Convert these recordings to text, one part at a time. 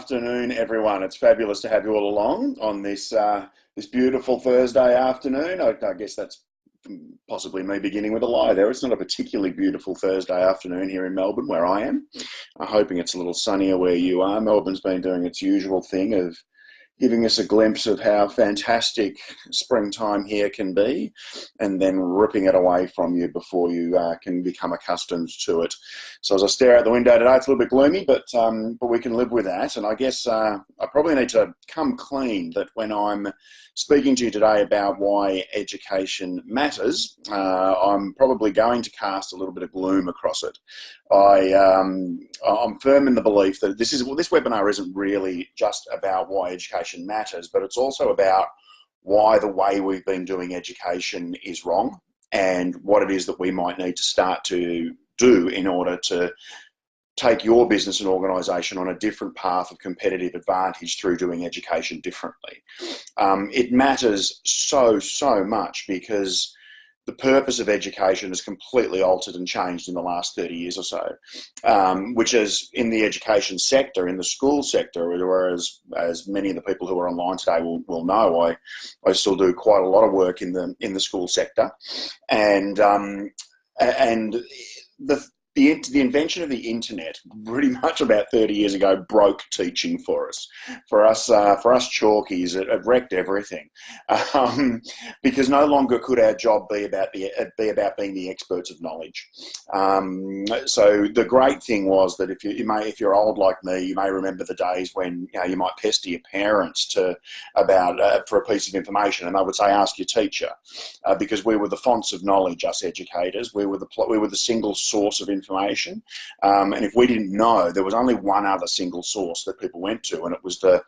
afternoon, everyone. It's fabulous to have you all along on this beautiful Thursday afternoon. I guess that's possibly me beginning with a lie there. It's not a particularly beautiful Thursday afternoon here in Melbourne, where I am. I'm hoping it's a little sunnier where you are. Melbourne's been doing its usual thing of giving us a glimpse of how fantastic springtime here can be, and then ripping it away from you before you can become accustomed to it. So as I stare out the window today, it's a little bit gloomy, but we can live with that. And I guess I probably need to come clean that when I'm speaking to you today about why education matters, I'm probably going to cast a little bit of gloom across it. I'm firm in the belief that this webinar isn't really just about why education matters, but it's also about why the way we've been doing education is wrong and what it is that we might need to start to do in order to take your business and organisation on a different path of competitive advantage through doing education differently. It matters so much because the purpose of education has completely altered and changed in the last 30 years or so, which is in the education sector, in the school sector, whereas as many of the people who are online today will know, I still do quite a lot of work in the school sector, and the invention of the internet pretty much about 30 years ago broke teaching for us. For us chalkies, it wrecked everything, because no longer could our job be about being the experts of knowledge. So the great thing was that if you're old like me, you may remember the days when you might pester your parents for a piece of information, and they would say, "Ask your teacher," because we were the fonts of knowledge. Us educators, we were the single source of information, and if we didn't know, there was only one other single source that people went to, and it was the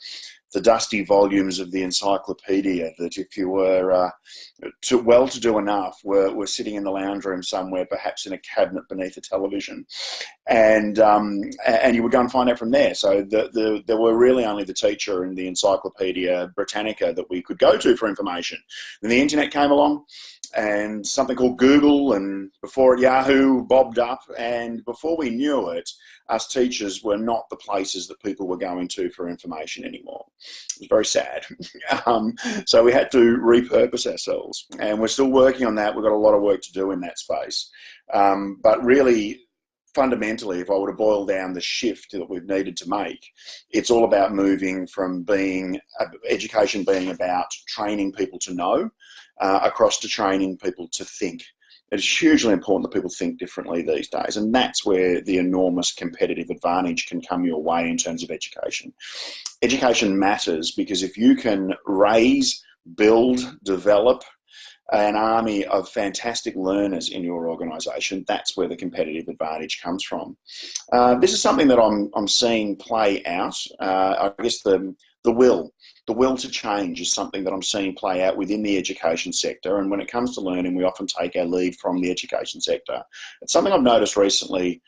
dusty volumes of the encyclopedia that, if you were well-to-do enough, were sitting in the lounge room somewhere, perhaps in a cabinet beneath a television, and you would go and find out from there. So there were really only the teacher and the Encyclopedia Britannica that we could go to for information. Then the internet came along, and something called Google, and before it Yahoo bobbed up, and before we knew it, us teachers were not the places that people were going to for information anymore. It was very sad. So we had to repurpose ourselves, and we're still working on that. We've got a lot of work to do in that space. But really, fundamentally, if I were to boil down the shift that we've needed to make, it's all about moving from education being about training people to know, across to training people to think. It's hugely important that people think differently these days, and that's where the enormous competitive advantage can come your way in terms of education. Education matters because if you can raise, build, develop an army of fantastic learners in your organisation, that's where the competitive advantage comes from. This is something that I'm seeing play out. I guess the will to change is something that I'm seeing play out within the education sector. And when it comes to learning, we often take our lead from the education sector. It's something I've noticed recently,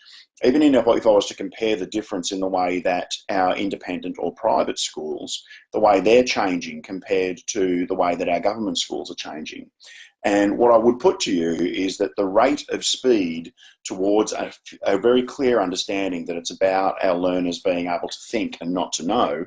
even if I was to compare the difference in the way that our independent or private schools, the way they're changing compared to the way that our government schools are changing. And what I would put to you is that the rate of speed towards a very clear understanding that it's about our learners being able to think and not to know,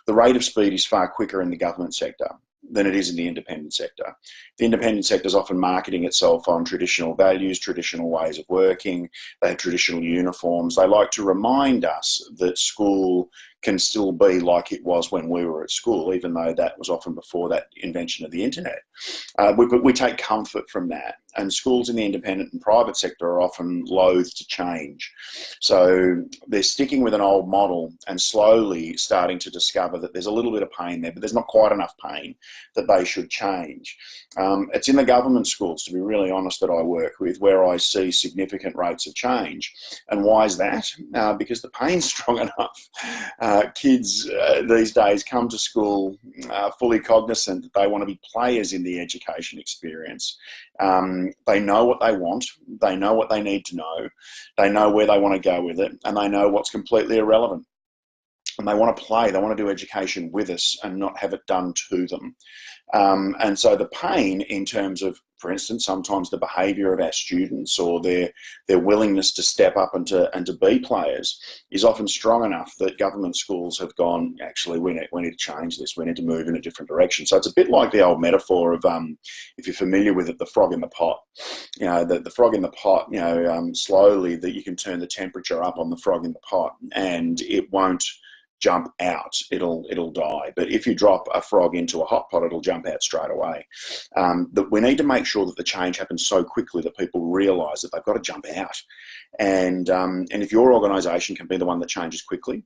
the rate of speed is far quicker in the government sector than it is in the independent sector. The independent sector is often marketing itself on traditional values, traditional ways of working. They have traditional uniforms. They like to remind us that school can still be like it was when we were at school, even though that was often before that invention of the internet. We take comfort from that, and schools in the independent and private sector are often loath to change. So they're sticking with an old model and slowly starting to discover that there's a little bit of pain there, but there's not quite enough pain that they should change. It's in the government schools, to be really honest, that I work with, where I see significant rates of change. And why is that? Because the pain's strong enough. Kids these days come to school fully cognizant that they want to be players in the education experience. They know what they want, they know what they need to know, they know where they want to go with it, and they know what's completely irrelevant. and they want to play, they want to do education with us and not have it done to them. And so the pain in terms of, for instance, sometimes the behaviour of our students or their willingness to step up and to be players is often strong enough that government schools have gone, actually, we need to change this. We need to move in a different direction. So it's a bit like the old metaphor of, if you're familiar with it, the frog in the pot. You know, the frog in the pot, you know, slowly that you can turn the temperature up on the frog in the pot and it won't jump out, it'll die. But if you drop a frog into a hot pot, it'll jump out straight away. That we need to make sure that the change happens so quickly that people realise that they've got to jump out. And if your organisation can be the one that changes quickly,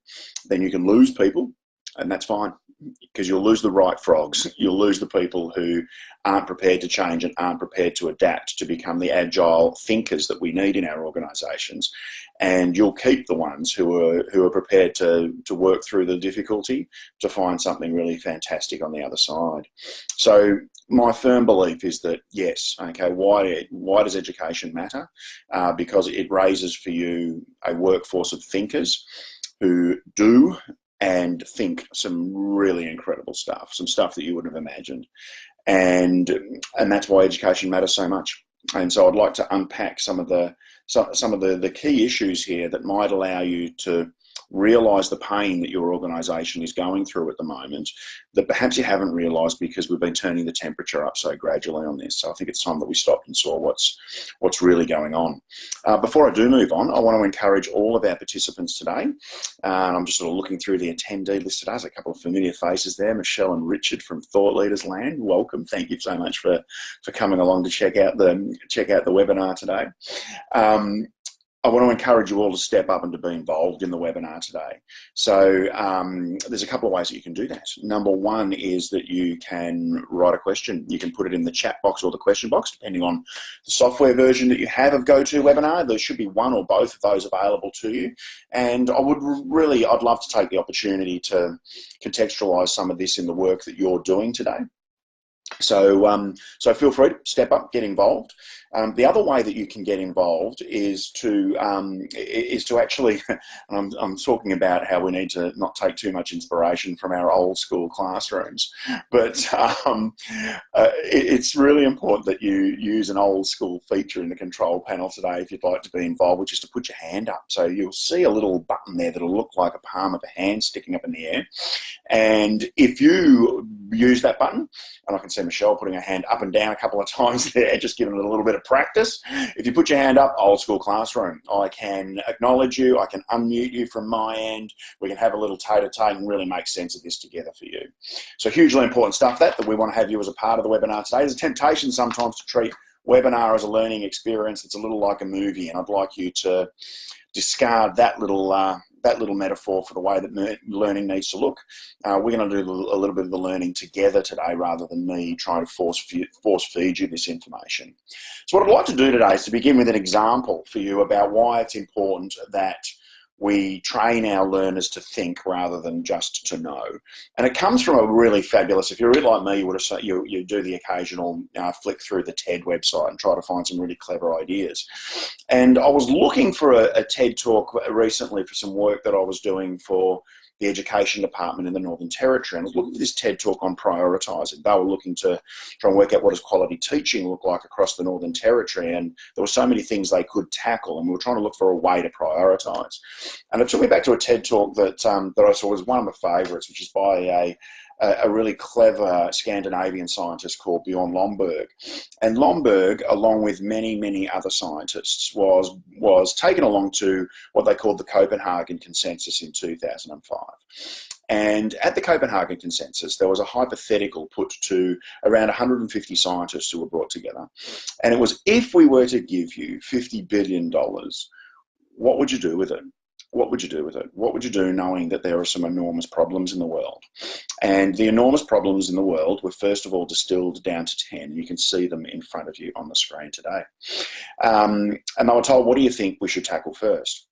then you can lose people, and that's fine, because you'll lose the right frogs. You'll lose the people who aren't prepared to change and aren't prepared to adapt to become the agile thinkers that we need in our organisations. And you'll keep the ones who are prepared to work through the difficulty to find something really fantastic on the other side. So my firm belief is that, yes, okay, why does education matter? Because it raises for you a workforce of thinkers who do and think some really incredible stuff, some stuff that you wouldn't have imagined. And that's why education matters so much. And so I'd like to unpack some of the key issues here that might allow you to realise the pain that your organisation is going through at the moment that perhaps you haven't realised because we've been turning the temperature up so gradually on this. So I think it's time that we stopped and saw what's really going on. Before I do move on, I want to encourage all of our participants today. I'm just sort of looking through the attendee list today. There's a couple of familiar faces there, Michelle and Richard from Thought Leaders Land. Welcome. Thank you so much for coming along to check out the webinar today. I want to encourage you all to step up and to be involved in the webinar today. So there's a couple of ways that you can do that. Number one is that you can write a question. You can put it in the chat box or the question box, depending on the software version that you have of GoToWebinar. There should be one or both of those available to you. And I'd love to take the opportunity to contextualise some of this in the work that you're doing today. So feel free to step up, get involved. The other way that you can get involved is to actually, and I'm talking about how we need to not take too much inspiration from our old school classrooms, but it's really important that you use an old school feature in the control panel today if you'd like to be involved, which is to put your hand up. So you'll see a little button there that'll look like a palm of a hand sticking up in the air. And if you use that button, and I can see Michelle putting her hand up and down a couple of times there, just giving it a little bit of practice. If you put your hand up, old school classroom, I can acknowledge you, I can unmute you from my end, we can have a little tete-a-tete and really make sense of this together for you. So hugely important stuff that we want to have you as a part of the webinar today. There's a temptation sometimes to treat webinar as a learning experience. It's a little like a movie, and I'd like you to discard that little metaphor for the way that learning needs to look. We're going to do a little bit of the learning together today rather than me trying to force feed you this information. So what I'd like to do today is to begin with an example for you about why it's important that we train our learners to think rather than just to know. And it comes from a really fabulous, if you're a bit like me, you would have said you do the occasional flick through the TED website and try to find some really clever ideas. And I was looking for a TED talk recently for some work that I was doing for the education department in the Northern Territory. And I was looking at this TED talk on prioritising. They were looking to try and work out what does quality teaching look like across the Northern Territory. And there were so many things they could tackle, and we were trying to look for a way to prioritise. And it took me back to a TED talk that I saw was one of my favourites, which is by a really clever Scandinavian scientist called Bjorn Lomborg. And Lomborg, along with many, many other scientists, was taken along to what they called the Copenhagen Consensus in 2005. And at the Copenhagen Consensus, there was a hypothetical put to around 150 scientists who were brought together. And it was, if we were to give you $50 billion, what would you do with it? What would you do with it? What would you do knowing that there are some enormous problems in the world? And the enormous problems in the world were first of all distilled down to 10. You can see them in front of you on the screen today. And they were told, what do you think we should tackle first?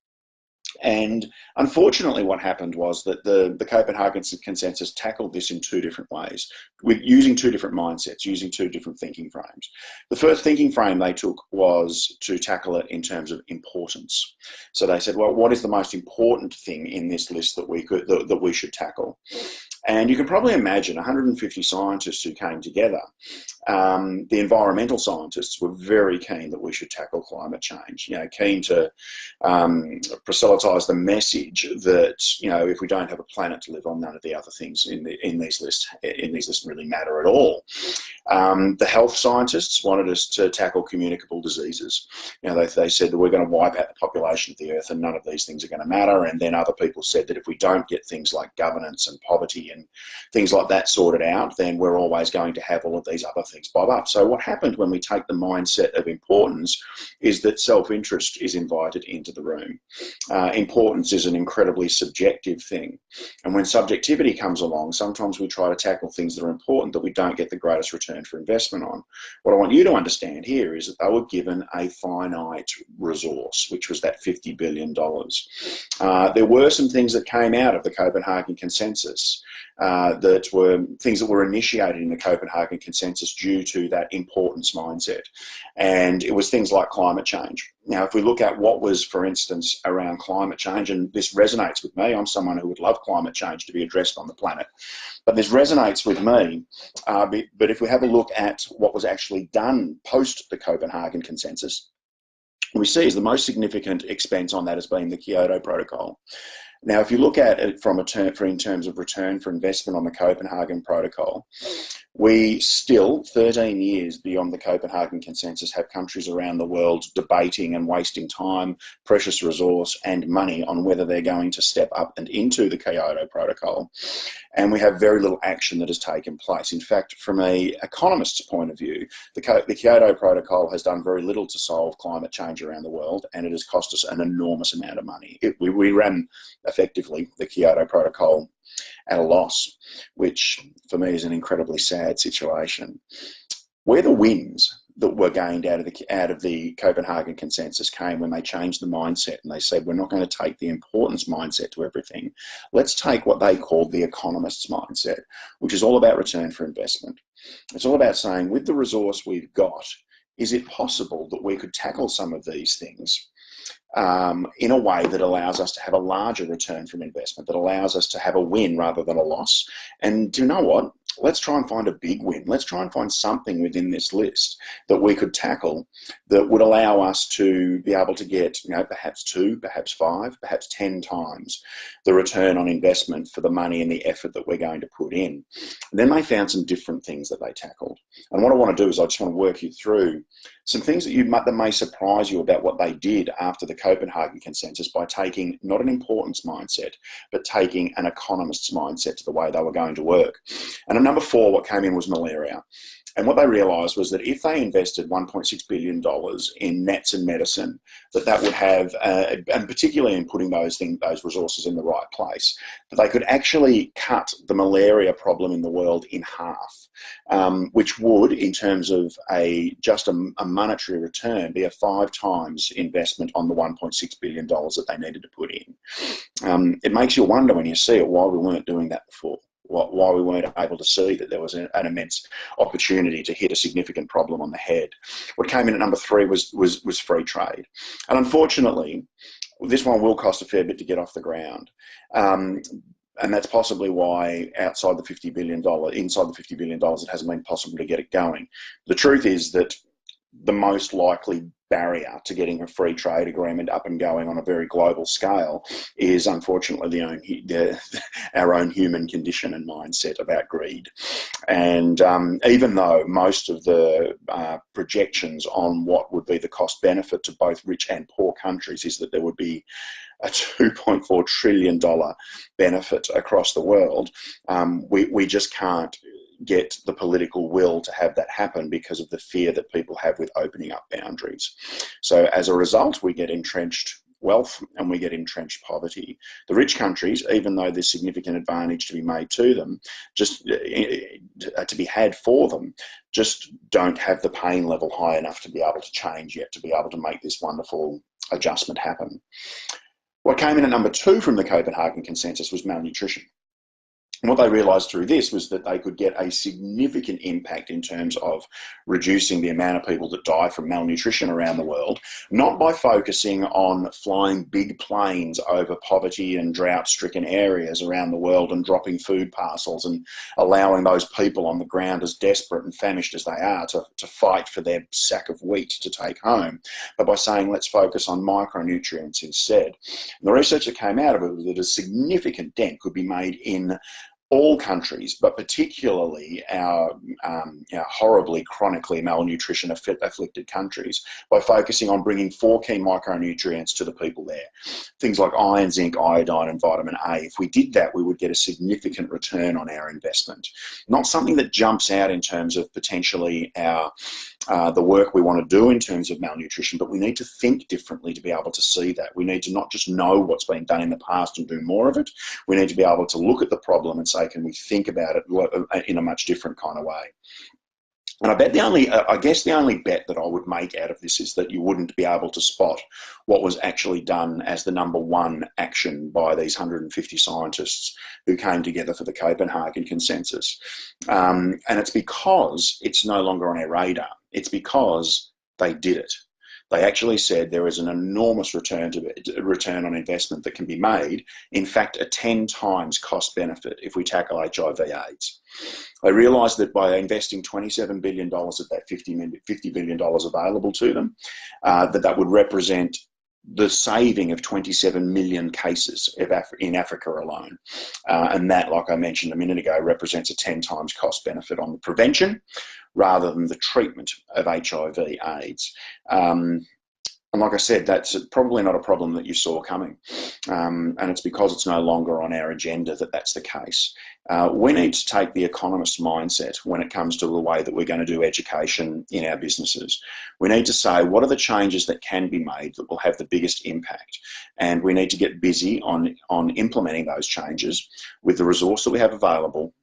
And unfortunately, what happened was that the Copenhagen Consensus tackled this in two different ways, with using two different mindsets, using two different thinking frames. The first thinking frame they took was to tackle it in terms of importance. So they said, well, what is the most important thing in this list that we should tackle? And you can probably imagine 150 scientists who came together. The environmental scientists were very keen that we should tackle climate change, keen to proselytise the message that, if we don't have a planet to live on, none of the other things in these lists really matter at all. The health scientists wanted us to tackle communicable diseases. They said that we're going to wipe out the population of the earth and none of these things are going to matter. And then other people said that if we don't get things like governance and poverty and things like that sorted out, then we're always going to have all of these other things bob up. So what happened when we take the mindset of importance is that self-interest is invited into the room. Importance is an incredibly subjective thing. And when subjectivity comes along, sometimes we try to tackle things that are important that we don't get the greatest return for investment on. What I want you to understand here is that they were given a finite resource, which was that $50 billion. There were some things that came out of the Copenhagen Consensus that were things that were initiated in the Copenhagen Consensus due to that importance mindset. And it was things like climate change. Now, if we look at what was, for instance, around climate change, and this resonates with me, I'm someone who would love climate change to be addressed on the planet, but this resonates with me. But if we have a look at what was actually done post the Copenhagen Consensus, we see is the most significant expense on that has been the Kyoto Protocol. Now, if you look at it in terms of return for investment on the Copenhagen Protocol, we still, 13 years beyond the Copenhagen Consensus, have countries around the world debating and wasting time, precious resource and money on whether they're going to step up and into the Kyoto Protocol. And we have very little action that has taken place. In fact, from an economist's point of view, the Kyoto Protocol has done very little to solve climate change around the world, and it has cost us an enormous amount of money. We ran effectively the Kyoto Protocol at a loss, which for me is an incredibly sad situation. Where the wins that were gained out of the Copenhagen Consensus came when they changed the mindset and they said, we're not going to take the importance mindset to everything. Let's take what they called the economist's mindset, which is all about return for investment. It's all about saying, with the resource we've got, is it possible that we could tackle some of these things in a way that allows us to have a larger return from investment, that allows us to have a win rather than a loss? And you know what? Let's try and find a big win. Let's try and find something within this list that we could tackle that would allow us to be able to get, perhaps 2, perhaps 5, perhaps 10 times the return on investment for the money and the effort that we're going to put in. And then they found some different things that they tackled. And what I want to do is I just want to work you through some things that may surprise you about what they did after the Copenhagen Consensus by taking not an importance mindset, but taking an economist's mindset to the way they were going to work. And at number 4, what came in was malaria. And what they realised was that if they invested $1.6 billion in nets and medicine, that would have, and particularly in putting those resources in the right place, that they could actually cut the malaria problem in the world in half, which would, in terms of just a monetary return, be a 5 times investment on the $1.6 billion that they needed to put in. It makes you wonder when you see it why we weren't doing that before. Why we weren't able to see that there was an immense opportunity to hit a significant problem on the head. What came in at number 3 was free trade. And unfortunately, this one will cost a fair bit to get off the ground. And that's possibly why inside the $50 billion, it hasn't been possible to get it going. The truth is that the most likely barrier to getting a free trade agreement up and going on a very global scale is unfortunately our own human condition and mindset about greed. And even though most of the projections on what would be the cost benefit to both rich and poor countries is that there would be a $2.4 trillion benefit across the world, we just can't get the political will to have that happen because of the fear that people have with opening up boundaries. So as a result, we get entrenched wealth and we get entrenched poverty. The rich countries, even though there's significant advantage to be made to them, just to be had for them, just don't have the pain level high enough to be able to change yet, to be able to make this wonderful adjustment happen. What came in at number 2 from the Copenhagen Consensus was malnutrition. And what they realised through this was that they could get a significant impact in terms of reducing the amount of people that die from malnutrition around the world, not by focusing on flying big planes over poverty and drought-stricken areas around the world and dropping food parcels and allowing those people on the ground, as desperate and famished as they are, to fight for their sack of wheat to take home, but by saying let's focus on micronutrients instead. And the research that came out of it was that a significant dent could be made in all countries, but particularly our horribly chronically malnutrition afflicted countries, by focusing on bringing 4 key micronutrients to the people there. Things like iron, zinc, iodine and vitamin A. If we did that, we would get a significant return on our investment. Not something that jumps out in terms of potentially the work we want to do in terms of malnutrition, but we need to think differently to be able to see that. We need to not just know what's been done in the past and do more of it. We need to be able to look at the problem and say, can we think about it in a much different kind of way? And I guess the only bet that I would make out of this is that you wouldn't be able to spot what was actually done as the number 1 action by these 150 scientists who came together for the Copenhagen Consensus. And it's because it's no longer on our radar. It's because they did it. They actually said there is an enormous return on investment that can be made, in fact, a 10 times cost benefit if we tackle HIV/AIDS. They realised that by investing $27 billion of that $50 billion available to them, that would represent the saving of 27 million cases in Africa alone. And that, like I mentioned a minute ago, represents a 10 times cost benefit on the prevention rather than the treatment of HIV/AIDS. And like I said, that's probably not a problem that you saw coming. And it's because it's no longer on our agenda that that's the case. We need to take the economist mindset when it comes to the way that we're going to do education in our businesses. We need to say, what are the changes that can be made that will have the biggest impact? And we need to get busy on implementing those changes with the resource that we have available,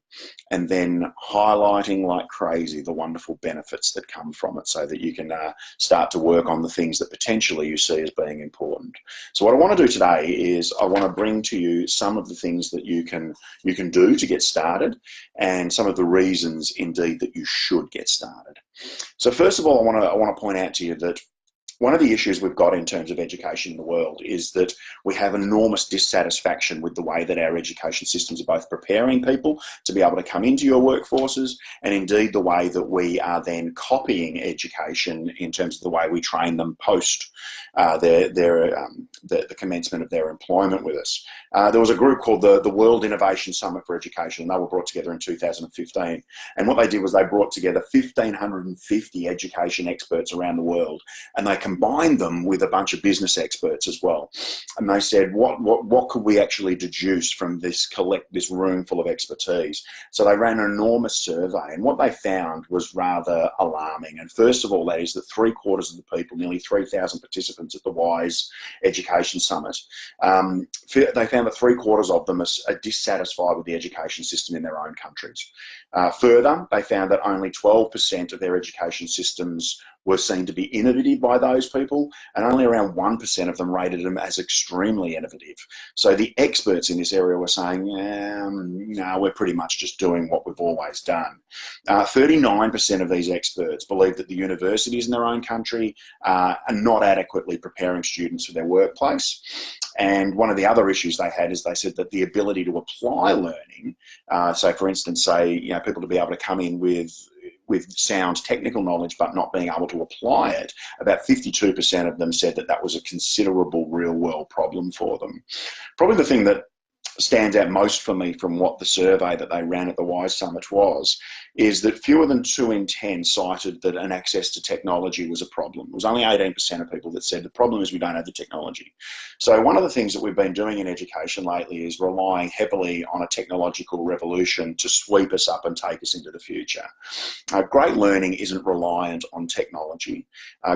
and then highlighting like crazy the wonderful benefits that come from it so that you can start to work on the things that potentially you see as being important. So what I want to do today is I want to bring to you some of the things that you can do to get started, and some of the reasons indeed that you should get started. So first of all, I want to point out to you that one of the issues we've got in terms of education in the world is that we have enormous dissatisfaction with the way that our education systems are both preparing people to be able to come into your workforces, and indeed the way that we are then copying education in terms of the way we train them post the commencement of their employment with us. There was a group called the World Innovation Summit for Education, and they were brought together in 2015. And what they did was they brought together 1,550 education experts around the world, and they combined them with a bunch of business experts as well. And they said, what could we actually deduce from this room full of expertise? So they ran an enormous survey, and what they found was rather alarming. And first of all, that is that 3/4 of the people, nearly 3,000 participants at the WISE Education Summit, they found that 3/4 of them are dissatisfied with the education system in their own countries. Further, they found that only 12% of their education systems were seen to be innovative by those people, and only around 1% of them rated them as extremely innovative. So the experts in this area were saying, no, we're pretty much just doing what we've always done. 39% of these experts believe that the universities in their own country are not adequately preparing students for their workplace. And one of the other issues they had is they said that the ability to apply learning, so for instance, say, people to be able to come in with sound technical knowledge but not being able to apply it, about 52% of them said that that was a considerable real world problem for them. Probably the thing that stands out most for me from what the survey that they ran at the WISE Summit is that fewer than 2 in 10 cited that an access to technology was a problem. It was only 18% of people that said the problem is we don't have the technology. So one of the things that we've been doing in education lately is relying heavily on a technological revolution to sweep us up and take us into the future. Great learning isn't reliant on technology.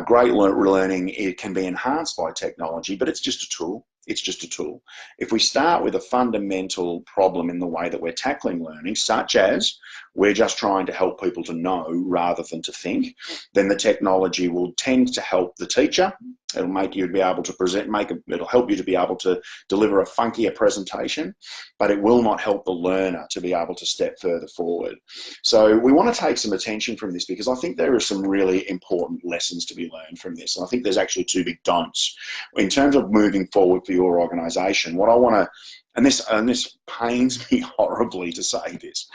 Great learning, it can be enhanced by technology, but it's just a tool. It's just a tool. If we start with a fundamental problem in the way that we're tackling learning, such as we're just trying to help people to know rather than to think, then the technology will tend to help the teacher. It'll make you be able to present, it'll help you to be able to deliver a funkier presentation, but it will not help the learner to be able to step further forward. So we want to take some attention from this, because I think there are some really important lessons to be learned from this. And I think there's actually two big don'ts. In terms of moving forward for your organisation, what I want to, and this pains me horribly to say this,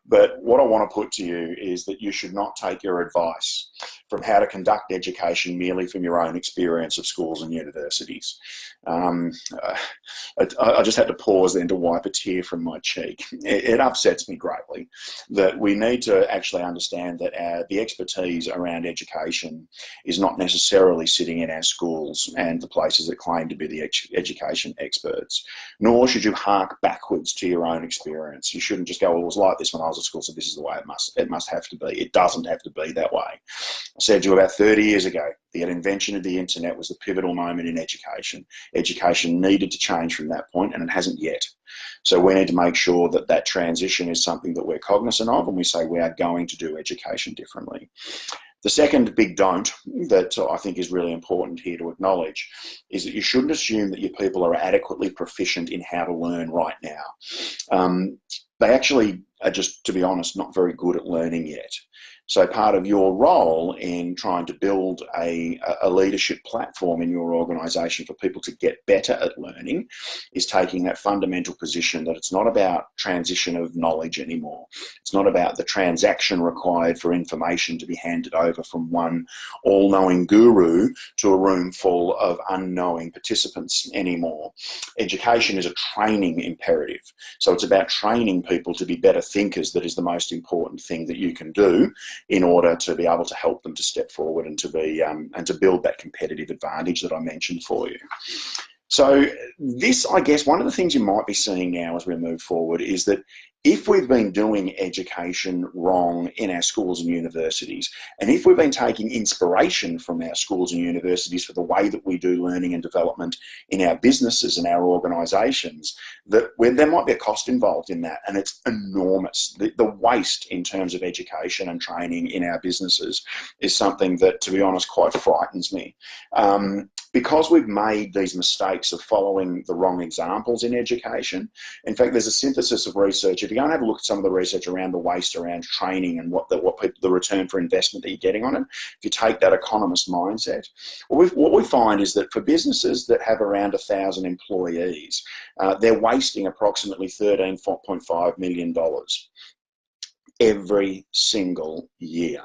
but what I want to put to you is that you should not take your advice from how to conduct education merely from your own experience of schools and universities. I just had to pause then to wipe a tear from my cheek. It upsets me greatly that we need to actually understand that the expertise around education is not necessarily sitting in our schools and the places that claim to be the education experts, nor should you hark backwards to your own experience. You shouldn't just go, well, it was like this when I was at school, so this is the way it must have to be. It doesn't have to be that way. I said to you about 30 years ago, the invention of the internet was the pivotal moment in education. Education needed to change from that point, and it hasn't yet. So we need to make sure that that transition is something that we're cognizant of, and we say we are going to do education differently. The second big don't that I think is really important here to acknowledge is that you shouldn't assume that your people are adequately proficient in how to learn right now. They actually are just, to be honest, not very good at learning yet. So part of your role in trying to build a leadership platform in your organisation for people to get better at learning is taking that fundamental position that it's not about transition of knowledge anymore. It's not about the transaction required for information to be handed over from one all-knowing guru to a room full of unknowing participants anymore. Education is a training imperative. So it's about training people to be better thinkers. That is the most important thing that you can do in order to be able to help them to step forward and to be and to build that competitive advantage that I mentioned for you. So this, I guess, one of the things you might be seeing now as we move forward is that if we've been doing education wrong in our schools and universities, and if we've been taking inspiration from our schools and universities for the way that we do learning and development in our businesses and our organisations, that there might be a cost involved in that, and it's enormous. The waste in terms of education and training in our businesses is something that, to be honest, quite frightens me. Because we've made these mistakes of following the wrong examples in education. In fact, there's a synthesis of research. If you go and have a look at some of the research around the waste around training and what the return for investment that you're getting on it, if you take that economist mindset, what we find is that for businesses that have around 1,000 employees, they're wasting approximately $13.5 million every single year.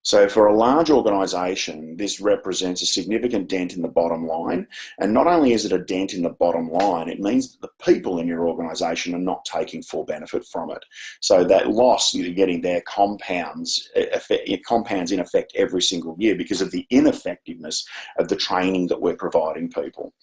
So for a large organisation, this represents a significant dent in the bottom line. And not only is it a dent in the bottom line, it means that the people in your organisation are not taking full benefit from it. So that loss you're getting there compounds in effect every single year because of the ineffectiveness of the training that we're providing people.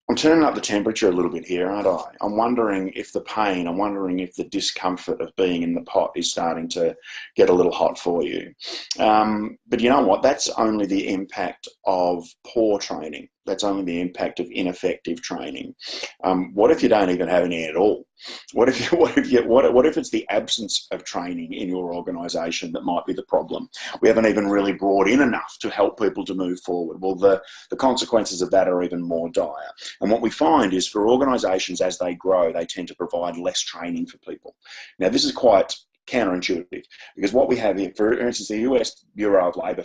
I'm turning up the temperature a little bit here, aren't I? I'm wondering if the pain, I'm wondering if the discomfort of being in the pot is starting to get a little hot for you. But you know what? That's only the impact of poor training. That's only the impact of ineffective training. What if you don't even have any at all? What if it's the absence of training in your organisation that might be the problem? We haven't even really brought in enough to help people to move forward. Well, the consequences of that are even more dire. And what we find is for organisations as they grow, they tend to provide less training for people. Now, this is quite counterintuitive, because what we have here, for instance, the US Bureau of Labour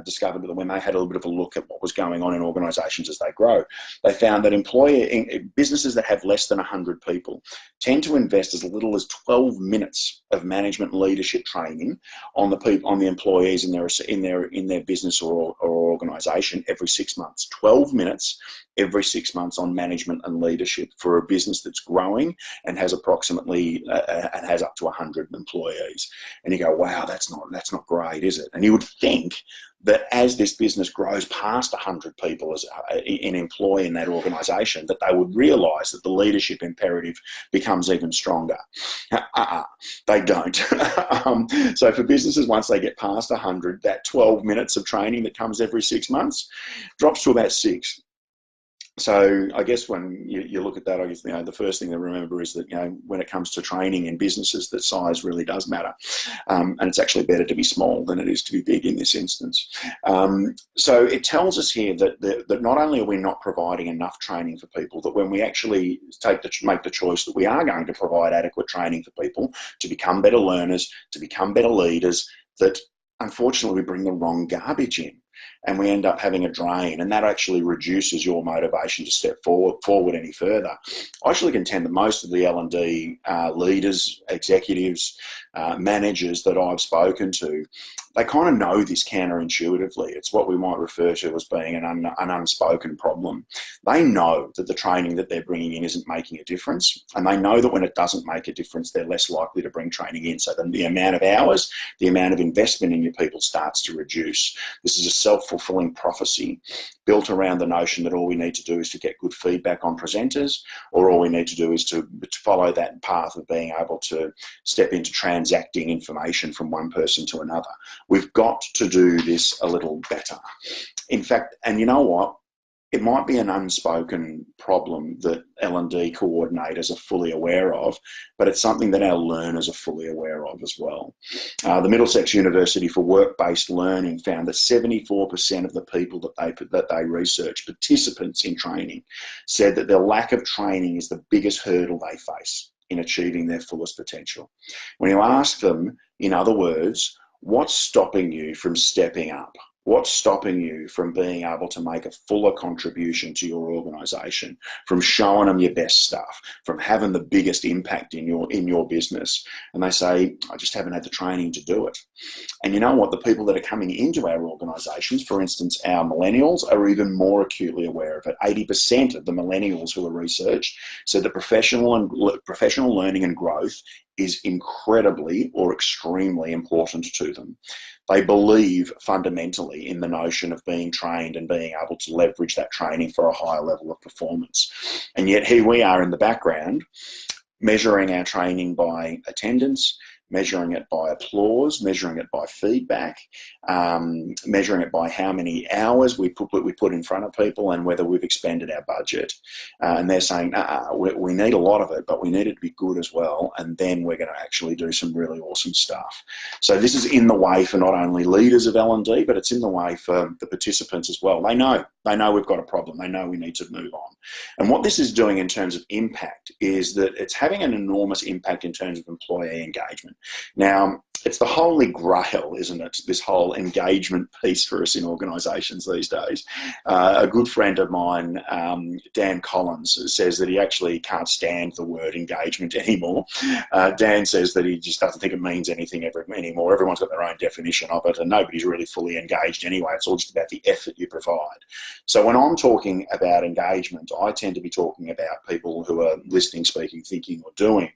discovered that when they had a little bit of a look at what was going on in organisations as they grow, they found that businesses that have less than 100 people tend to invest as little as 12 minutes of management leadership training on the employees in their business or organisation every 6 months. 12 minutes every 6 months on management and leadership for a business that's growing and has approximately and has up to 100 employees. And you go, wow, that's not great, is it? And you would think that as this business grows past 100 people as in employee in that organisation, that they would realise that the leadership imperative becomes even stronger. They don't. So for businesses, once they get past 100, that 12 minutes of training that comes every 6 months drops to about 6. So I guess when you look at that, I guess, the first thing to remember is that, when it comes to training in businesses, that size really does matter. And it's actually better to be small than it is to be big in this instance. So it tells us here that not only are we not providing enough training for people, that when we actually make the choice that we are going to provide adequate training for people to become better learners, to become better leaders, that unfortunately we bring the wrong garbage in. And we end up having a drain, and that actually reduces your motivation to step forward any further. I actually contend that most of the L&D leaders, executives, managers that I've spoken to, they kind of know this counterintuitively. It's what we might refer to as being an unspoken problem. They know that the training that they're bringing in isn't making a difference, and they know that when it doesn't make a difference, they're less likely to bring training in. So the amount of hours, the amount of investment in your people starts to reduce. This is a self-fulfilling prophecy built around the notion that all we need to do is to get good feedback on presenters, or all we need to do is to follow that path of being able to step into transacting information from one person to another. We've got to do this a little better. In fact, and you know what? It might be an unspoken problem that L&D coordinators are fully aware of, but it's something that our learners are fully aware of as well. The Middlesex University for Work-Based Learning found that 74% of the people that they research, participants in training, said that their lack of training is the biggest hurdle they face in achieving their fullest potential. When you ask them, in other words, what's stopping you from stepping up? What's stopping you from being able to make a fuller contribution to your organisation, from showing them your best stuff, from having the biggest impact in your business? And they say, I just haven't had the training to do it. And you know what? The people that are coming into our organisations, for instance, our millennials, are even more acutely aware of it. 80% of the millennials who are researched said that professional learning and growth is incredibly or extremely important to them. They believe fundamentally in the notion of being trained and being able to leverage that training for a higher level of performance. And yet here we are in the background, measuring our training by attendance, measuring it by applause, measuring it by feedback, measuring it by how many hours we put in front of people and whether we've expended our budget. And they're saying, we need a lot of it, but we need it to be good as well. And then we're going to actually do some really awesome stuff. So this is in the way for not only leaders of L&D, but it's in the way for the participants as well. They know we've got a problem. They know we need to move on. And what this is doing in terms of impact is that it's having an enormous impact in terms of employee engagement. Now, it's the holy grail, isn't it? This whole engagement piece for us in organisations these days. A good friend of mine, Dan Collins, says that he actually can't stand the word engagement anymore. Dan says that he just doesn't think it means anything anymore. Everyone's got their own definition of it, and nobody's really fully engaged anyway. It's all just about the effort you provide. So when I'm talking about engagement, I tend to be talking about people who are listening, speaking, thinking, or doing.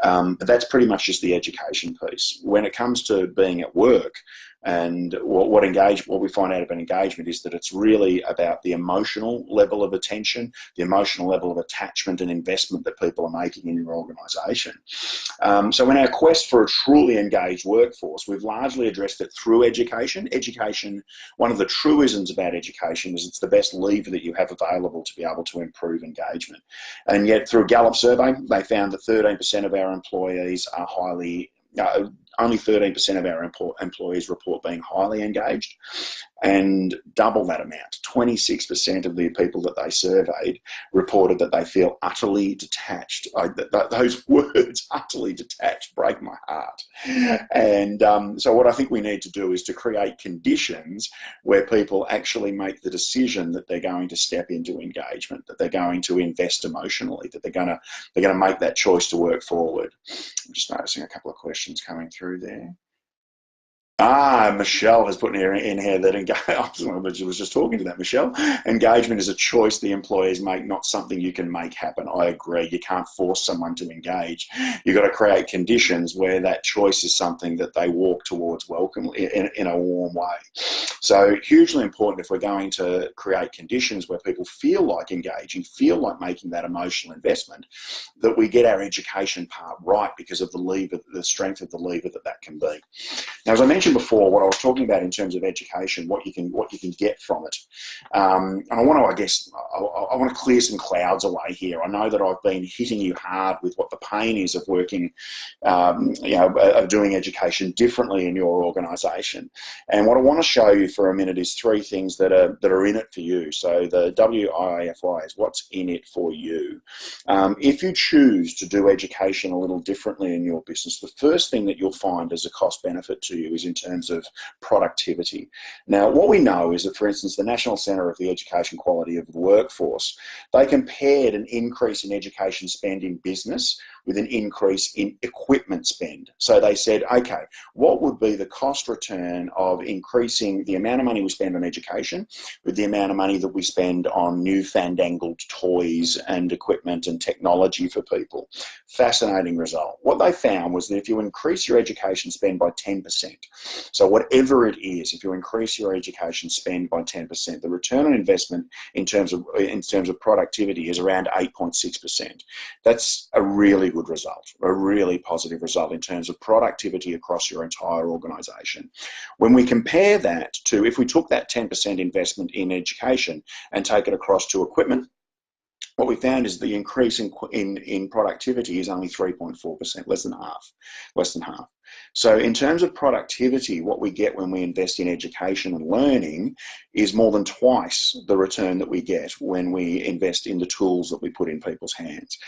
But that's pretty much just the education piece. When it comes to being at work, and what we find out about engagement is that it's really about the emotional level of attention, the emotional level of attachment and investment that people are making in your organisation. So in our quest for a truly engaged workforce, we've largely addressed it through education. Education, one of the truisms about education is it's the best lever that you have available to be able to improve engagement. And yet through a Gallup survey, they found that 13% of our employees are only 13% of our employees report being highly engaged, and double that amount, 26% of the people that they surveyed reported that they feel utterly detached. Those words, utterly detached, break my heart. And so what I think we need to do is to create conditions where people actually make the decision that they're going to step into engagement, that they're going to invest emotionally, that they're going to make that choice to work forward. I'm just noticing a couple of questions coming through there. Michelle has put in here that I was just talking to that, Michelle. Engagement is a choice the employees make, not something you can make happen. I agree. You can't force someone to engage. You've got to create conditions where that choice is something that they walk towards welcomely in a warm way. So hugely important if we're going to create conditions where people feel like engaging, feel like making that emotional investment, that we get our education part right because of the strength of the lever that can be. Now, as I mentioned mentioned before what I was talking about in terms of education, what you can get from it. And I want to, I guess, I want to clear some clouds away here. I know that I've been hitting you hard with what the pain is of working, of doing education differently in your organisation. And what I want to show you for a minute is three things that are in it for you. So the WIFY is what's in it for you. If you choose to do education a little differently in your business, the first thing that you'll find as a cost benefit to you is in terms of productivity. Now, what we know is that, for instance, the National Centre of the Education Quality of the Workforce, they compared an increase in education spend in business with an increase in equipment spend. So they said, okay, what would be the cost return of increasing the amount of money we spend on education with the amount of money that we spend on new fandangled toys and equipment and technology for people? Fascinating result. What they found was that if you increase your education spend by 10%, so whatever it is, if you increase your education spend by 10%, the return on investment in terms of productivity is around 8.6%. That's a really good result, a really positive result in terms of productivity across your entire organisation. When we compare that to, if we took that 10% investment in education and take it across to equipment, what we found is the increase in productivity is only 3.4%, less than half. So in terms of productivity, what we get when we invest in education and learning is more than twice the return that we get when we invest in the tools that we put in people's hands.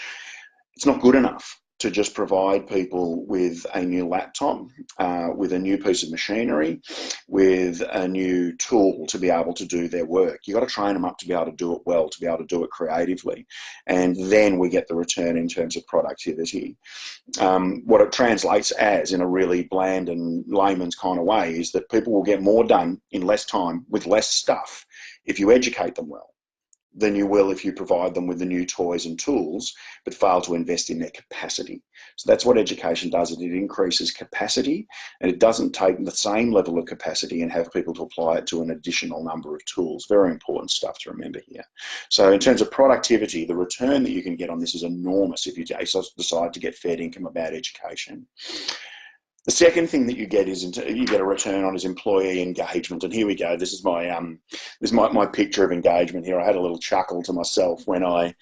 It's not good enough to just provide people with a new laptop, with a new piece of machinery, with a new tool to be able to do their work. You've got to train them up to be able to do it well, to be able to do it creatively. And then we get the return in terms of productivity. What it translates as, in a really bland and layman's kind of way, is that people will get more done in less time with less stuff if you educate them well than you will if you provide them with the new toys and tools, but fail to invest in their capacity. So that's what education does. It increases capacity, and it doesn't take the same level of capacity and have people to apply it to an additional number of tools. Very important stuff to remember here. So in terms of productivity, the return that you can get on this is enormous if you decide to get fair income about education. The second thing that you get is you get a return on is employee engagement, and here we go. This is my picture of engagement here. I had a little chuckle to myself when I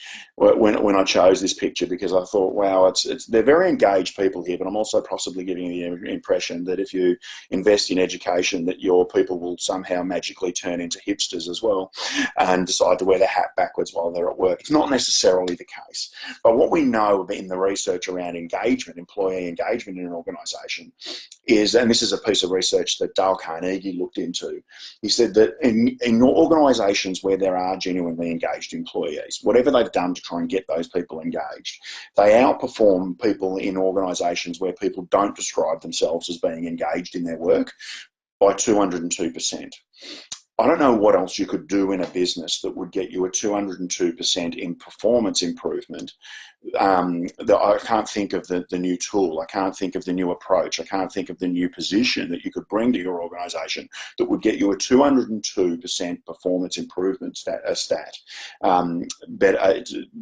chose this picture, because I thought, wow, they're very engaged people here, but I'm also possibly giving the impression that if you invest in education, that your people will somehow magically turn into hipsters as well and decide to wear their hat backwards while they're at work. It's not necessarily the case, but what we know in the research around engagement, employee engagement in an organisation, is, and this is a piece of research that Dale Carnegie looked into, he said that in organisations where there are genuinely engaged employees, whatever they've done to try and get those people engaged, they outperform people in organisations where people don't describe themselves as being engaged in their work by 202%. I don't know what else you could do in a business that would get you a 202% in performance improvement. I can't think of the new tool. I can't think of the new approach. I can't think of the new position that you could bring to your organisation that would get you a 202% performance improvement stat that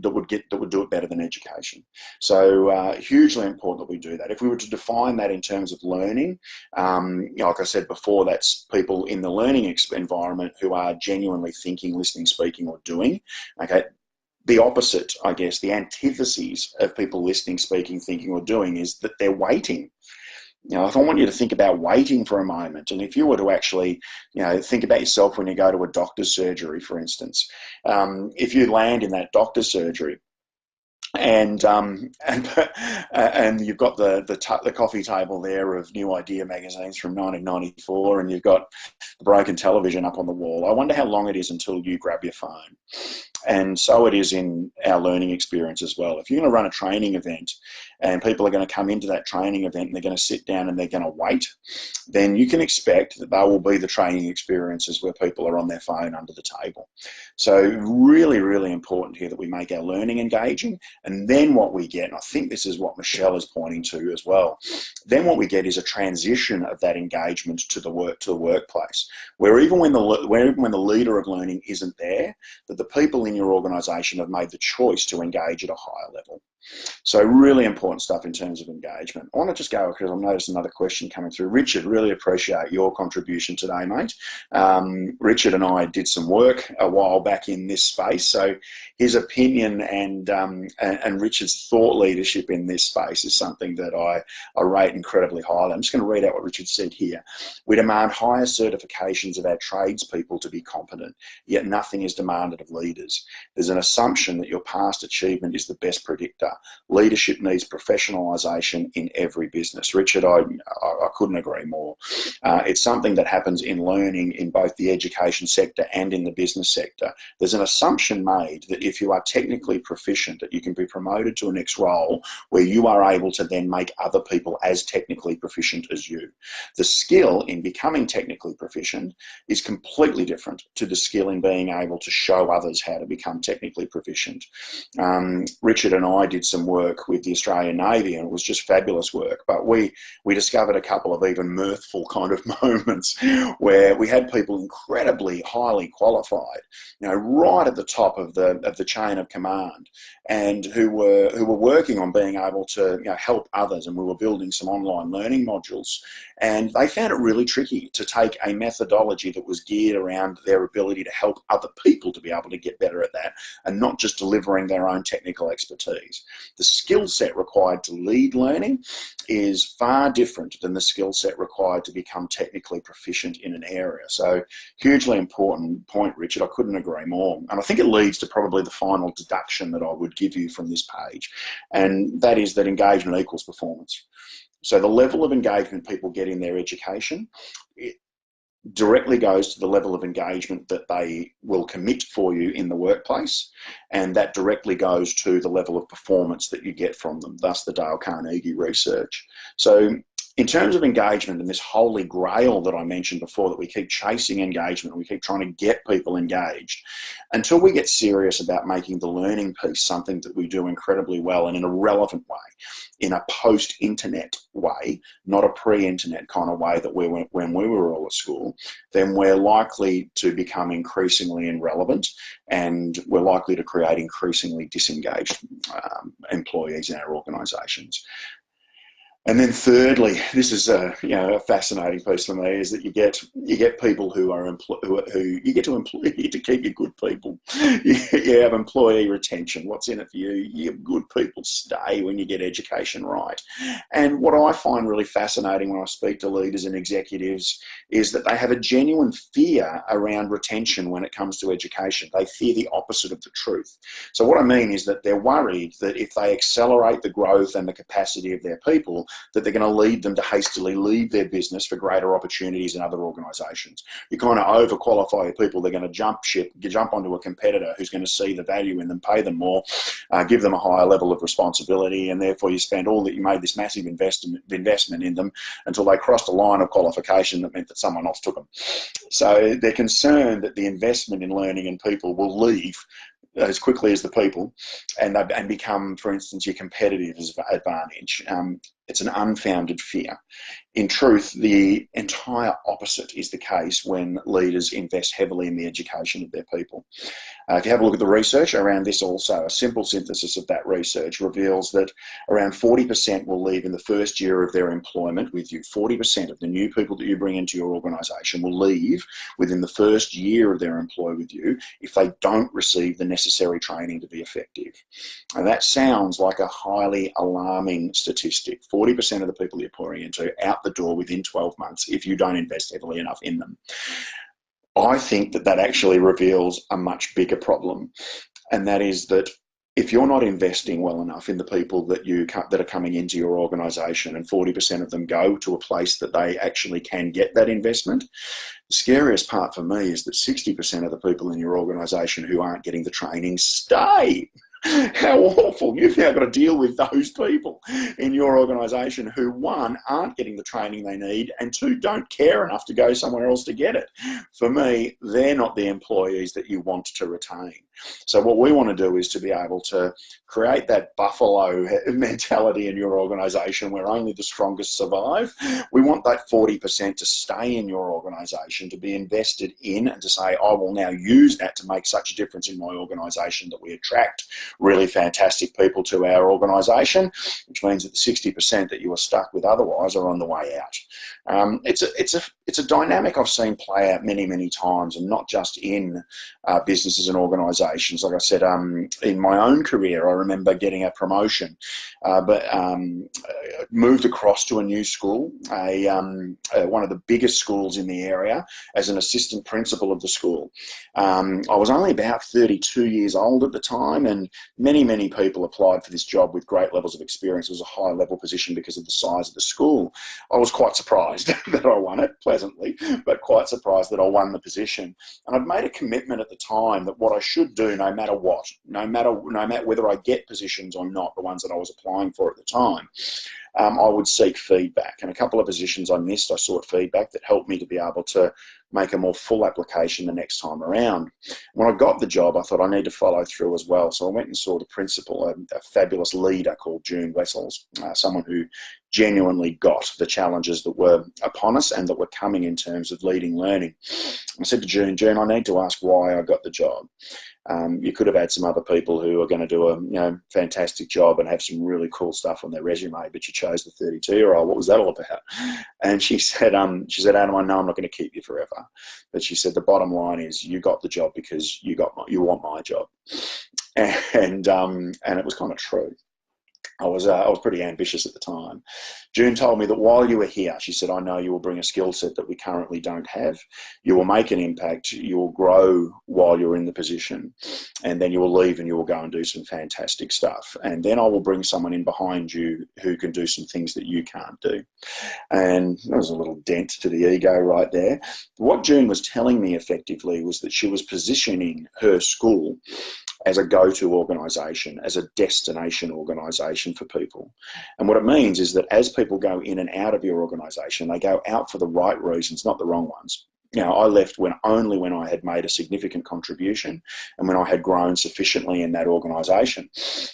would do it better than education. So hugely important that we do that. If we were to define that in terms of learning, like I said before, that's people in the learning environment who are genuinely thinking, listening, speaking, or doing. Okay. The opposite, I guess, the antithesis of people listening, speaking, thinking, or doing is that they're waiting. If I want you to think about waiting for a moment, and if you were to actually, think about yourself when you go to a doctor's surgery, for instance, if you land in that doctor's surgery, and you've got the coffee table there of New Idea magazines from 1994, and you've got the broken television up on the wall. I wonder how long it is until you grab your phone. And so it is in our learning experience as well. If you're going to run a training event and people are going to come into that training event and they're going to sit down and they're going to wait, then you can expect that there will be the training experiences where people are on their phone under the table. So really, really important here that we make our learning engaging. And then what we get, and I think this is what Michelle is pointing to as well, Then what we get is a transition of that engagement to the workplace, where even when the leader of learning isn't there, that the people in your organisation have made the choice to engage at a higher level. So really important stuff in terms of engagement. I want to just go, because I've noticed another question coming through. Richard, really appreciate your contribution today, mate. Richard and I did some work a while back in this space, so his opinion and Richard's thought leadership in this space is something that I rate incredibly highly. I'm just going to read out what Richard said here. We demand higher certifications of our tradespeople to be competent, yet nothing is demanded of leaders. There's an assumption that your past achievement is the best predictor. Leadership needs professionalisation in every business. Richard, I couldn't agree more. It's something that happens in learning in both the education sector and in the business sector. There's an assumption made that if you are technically proficient, that you can be promoted to a next role where you are able to then make other people as technically proficient as you. The skill in becoming technically proficient is completely different to the skill in being able to show others how to become technically proficient. Richard and I did some work with the Australian Navy, and it was just fabulous work, but we discovered a couple of even mirthful kind of moments where we had people incredibly highly qualified, right at the top of the chain of command, and who were working on being able to help others, and we were building some online learning modules, and they found it really tricky to take a methodology that was geared around their ability to help other people to be able to get better at that, and not just delivering their own technical expertise. The skill set required to lead learning is far different than the skill set required to become technically proficient in an area. So hugely important point, Richard. I couldn't agree more. And I think it leads to probably the final deduction that I would give you from this page, and that is that engagement equals performance. So the level of engagement people get in their education, it directly goes to the level of engagement that they will commit for you in the workplace, and that directly goes to the level of performance that you get from them, thus the Dale Carnegie research. So in terms of engagement and this holy grail that I mentioned before, that we keep chasing engagement, we keep trying to get people engaged, until we get serious about making the learning piece something that we do incredibly well and in a relevant way, in a post-internet way, not a pre-internet kind of way that we went when we were all at school, then we're likely to become increasingly irrelevant, and we're likely to create increasingly disengaged employees in our organisations. And then thirdly, this is a fascinating piece for me, is that you get people who you get to keep your good people. You have employee retention. What's in it for you? Your good people stay when you get education right. And what I find really fascinating when I speak to leaders and executives is that they have a genuine fear around retention when it comes to education. They fear the opposite of the truth. So what I mean is that they're worried that if they accelerate the growth and the capacity of their people, that they're going to lead them to hastily leave their business for greater opportunities in other organisations. You kind of overqualify your people, they're going to jump ship, jump onto a competitor who's going to see the value in them, pay them more, give them a higher level of responsibility, and therefore you spend all that you made this massive investment in them until they crossed a line of qualification that meant that someone else took them. So they're concerned that the investment in learning and people will leave as quickly as the people, and become, for instance, your competitive advantage. It's an unfounded fear. In truth, the entire opposite is the case when leaders invest heavily in the education of their people. If you have a look at the research around this also, a simple synthesis of that research reveals that around 40% will leave in the first year of their employment with you. 40% of the new people that you bring into your organisation will leave within the first year of their employ with you if they don't receive the necessary training to be effective. And that sounds like a highly alarming statistic. 40% of the people you're pouring into out the door within 12 months if you don't invest heavily enough in them. I think that actually reveals a much bigger problem, and that is that if you're not investing well enough in the people that are coming into your organisation, and 40% of them go to a place that they actually can get that investment, the scariest part for me is that 60% of the people in your organisation who aren't getting the training stay. How awful. You've now got to deal with those people in your organisation who, one, aren't getting the training they need, and two, don't care enough to go somewhere else to get it. For me, they're not the employees that you want to retain. So what we want to do is to be able to create that buffalo mentality in your organisation where only the strongest survive. We want that 40% to stay in your organisation, to be invested in, and to say, I will now use that to make such a difference in my organisation that we attract really fantastic people to our organisation, which means that the 60% that you are stuck with otherwise are on the way out. It's a dynamic I've seen play out many, many times, and not just in businesses and organisations. Like I said, in my own career, I remember getting a promotion, but moved across to a new school, one of the biggest schools in the area, as an assistant principal of the school. I was only about 32 years old at the time, and many, many people applied for this job with great levels of experience. It was a high-level position because of the size of the school. I was quite surprised that I won it, pleasantly, but quite surprised that I won the position. And I'd made a commitment at the time that what I should do, no matter what, no matter whether I get positions or not, the ones that I was applying for at the time, I would seek feedback. And a couple of positions I missed, I sought feedback that helped me to be able to make a more full application the next time around. When I got the job, I thought I need to follow through as well. So I went and saw the principal, a fabulous leader called June Wessels, someone who genuinely got the challenges that were upon us and that were coming in terms of leading learning. I said to June, I need to ask why I got the job. You could have had some other people who are going to do a fantastic job and have some really cool stuff on their resume, but you chose the 32-year-old. What was that all about? And she said, Adam, I know I'm not going to keep you forever, but she said the bottom line is you got the job because you want my job, and it was kind of true. I was pretty ambitious at the time. June told me that while you were here, she said, I know you will bring a skill set that we currently don't have. You will make an impact. You will grow while you're in the position. And then you will leave and you will go and do some fantastic stuff. And then I will bring someone in behind you who can do some things that you can't do. And there was a little dent to the ego right there. What June was telling me effectively was that she was positioning her school as a go-to organisation, as a destination organisation for people. And what it means is that as people go in and out of your organisation, they go out for the right reasons, not the wrong ones. I left only when I had made a significant contribution and when I had grown sufficiently in that organisation.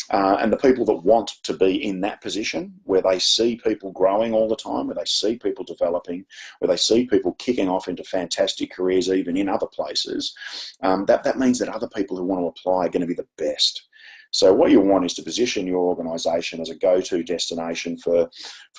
And the people that want to be in that position, where they see people growing all the time, where they see people developing, where they see people kicking off into fantastic careers even in other places, that means that other people who want to apply are going to be the best. So what you want is to position your organisation as a go-to destination for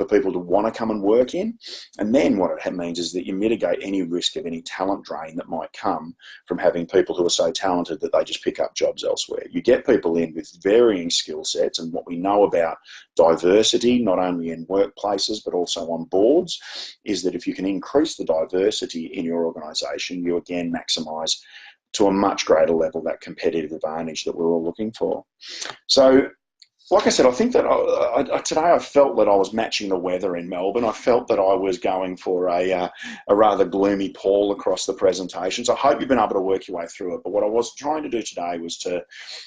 people to want to come and work in. And then what it means is that you mitigate any risk of any talent drain that might come from having people who are so talented that they just pick up jobs elsewhere. You get people in with varying skill sets, and what we know about diversity, not only in workplaces but also on boards, is that if you can increase the diversity in your organisation, you again maximise to a much greater level that competitive advantage that we're all looking for. So, like I said, I think that today I felt that I was matching the weather in Melbourne. I felt that I was going for a rather gloomy pall across the presentation. So I hope you've been able to work your way through it. But what I was trying to do today was to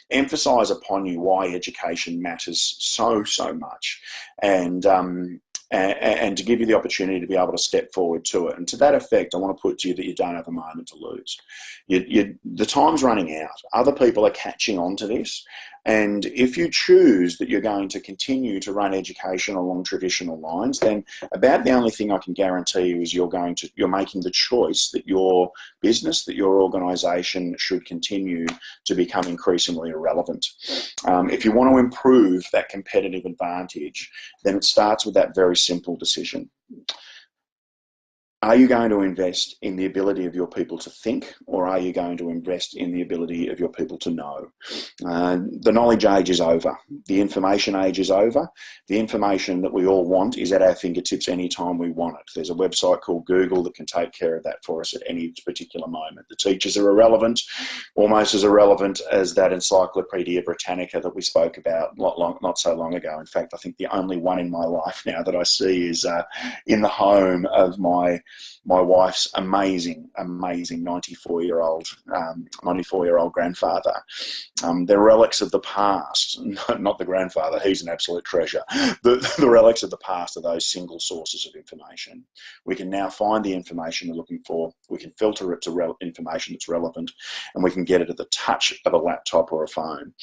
emphasise upon you why education matters so much, and to give you the opportunity to be able to step forward to it. And to that effect, I want to put to you that you don't have a moment to lose. The time's running out. Other people are catching on to this. And if you choose that you're going to continue to run education along traditional lines, then about the only thing I can guarantee you is you're making the choice that your business, that your organisation should continue to become increasingly irrelevant. If you want to improve that competitive advantage, then it starts with that very simple decision. Are you going to invest in the ability of your people to think, or are you going to invest in the ability of your people to know? The knowledge age is over. The information age is over. The information that we all want is at our fingertips anytime we want it. There's a website called Google that can take care of that for us at any particular moment. The teachers are irrelevant, almost as irrelevant as that Encyclopedia Britannica that we spoke about not so long ago. In fact, I think the only one in my life now that I see is in the home of my my wife's amazing 94-year-old grandfather. They're relics of the past, not the grandfather, he's an absolute treasure. The relics of the past are those single sources of information. We can now find the information we're looking for, we can filter it to information that's relevant, and we can get it at the touch of a laptop or a phone.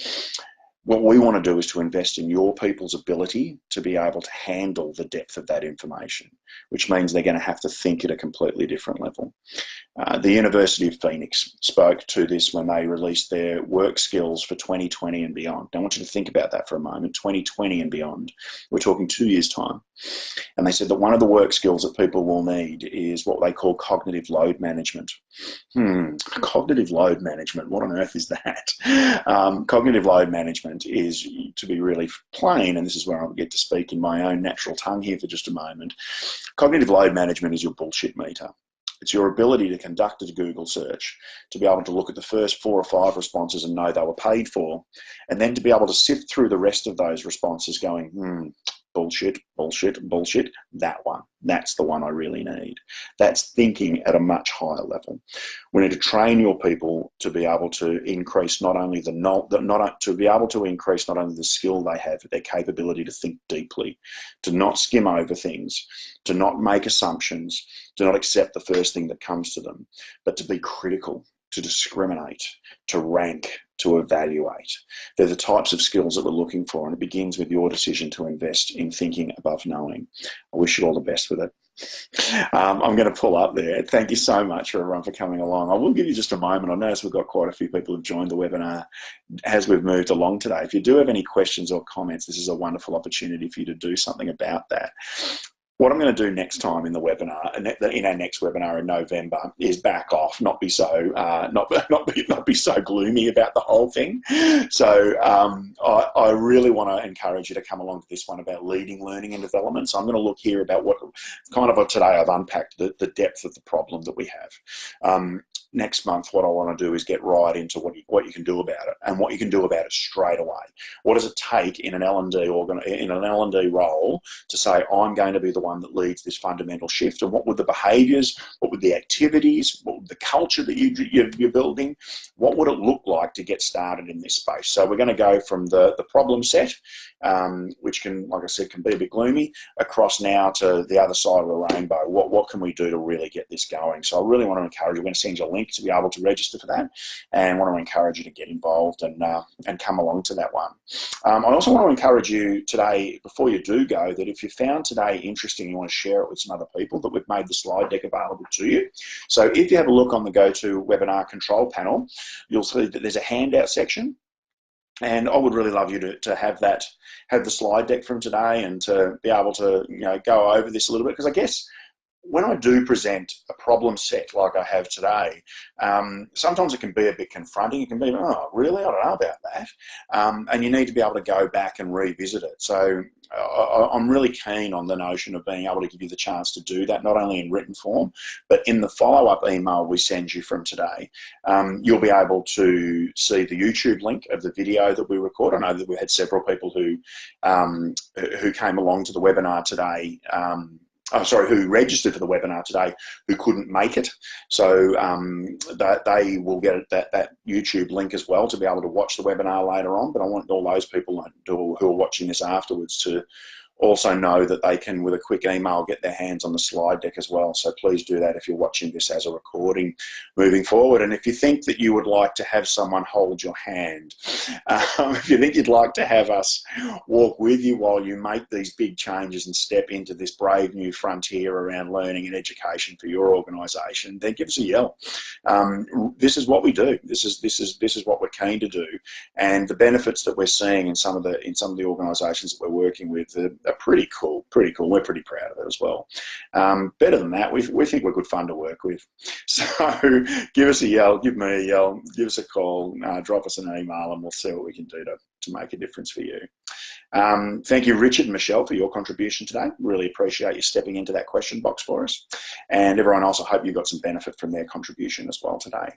What we want to do is to invest in your people's ability to be able to handle the depth of that information, which means they're going to have to think at a completely different level. The University of Phoenix spoke to this when they released their work skills for 2020 and beyond. Now, I want you to think about that for a moment. 2020 and beyond, we're talking 2 years' time. And they said that one of the work skills that people will need is what they call cognitive load management. Cognitive load management, what on earth is that? Cognitive load management is, to be really plain, and this is where I'll get to speak in my own natural tongue here for just a moment, cognitive load management is your bullshit meter. It's your ability to conduct a Google search, to be able to look at the first 4 or 5 responses and know they were paid for, and then to be able to sift through the rest of those responses going, bullshit, bullshit, bullshit, that one. That's the one I really need. That's thinking at a much higher level. We need to train your people to be able to increase not only the skill they have, but their capability to think deeply, to not skim over things, to not make assumptions, to not accept the first thing that comes to them, but to be critical, to discriminate, to rank, to evaluate. They're the types of skills that we're looking for, and it begins with your decision to invest in thinking above knowing. I wish you all the best with it. I'm going to pull up there. Thank you so much, everyone, for coming along. I will give you just a moment. I notice we've got quite a few people who've joined the webinar as we've moved along today. If you do have any questions or comments, this is a wonderful opportunity for you to do something about that. What I'm going to do next time in the webinar, in our next webinar in November, is back off, not be so gloomy about the whole thing. So I really want to encourage you to come along to this one about leading learning and development. So I'm going to look here about what today I've unpacked the depth of the problem that we have. Next month, what I want to do is get right into what you can do about it, and what you can do about it straight away. What does it take in an L&D role to say, I'm going to be the one that leads this fundamental shift, and what would the behaviours, what would the activities, what would the culture that you're building, what would it look like to get started in this space? So we're going to go from the problem set, which can, like I said, can be a bit gloomy, across now to the other side of the rainbow. What can we do to really get this going? So I really want to encourage you. I'm going to send you a link to be able to register for that, and want to encourage you to get involved and come along to that one. I also want to encourage you today, before you do go, that if you found today interesting, you want to share it with some other people, that we've made the slide deck available to you. So if you have a look on the GoToWebinar control panel, you'll see that there's a handout section. And I would really love you to have the slide deck from today, and to be able to go over this a little bit, because I guess when I do present a problem set like I have today, sometimes it can be a bit confronting. It can be, oh, really? I don't know about that. And you need to be able to go back and revisit it. So I'm really keen on the notion of being able to give you the chance to do that, not only in written form, but in the follow-up email we send you from today. You'll be able to see the YouTube link of the video that we record. I know that we had several people who came along to the webinar today, who registered for the webinar today, who couldn't make it. So they will get that YouTube link as well to be able to watch the webinar later on. But I want all those people who are watching this afterwards to also know that they can, with a quick email, get their hands on the slide deck as well. So please do that if you're watching this as a recording moving forward. And if you think that you would like to have someone hold your hand, if you think you'd like to have us walk with you while you make these big changes and step into this brave new frontier around learning and education for your organisation, then give us a yell. This is what we do. This is what we're keen to do, and the benefits that we're seeing in some of the organisations that we're working with are pretty cool. We're pretty proud of it as well. Better than that, we think we're good fun to work with. So give us a yell, give me a yell, give us a call, drop us an email, and we'll see what we can do to make a difference for you. Thank you, Richard and Michelle, for your contribution today. Really appreciate you stepping into that question box for us. And everyone else, I hope you got some benefit from their contribution as well today.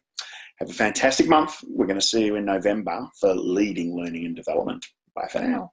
Have a fantastic month. We're going to see you in November for leading learning and development. Bye for now.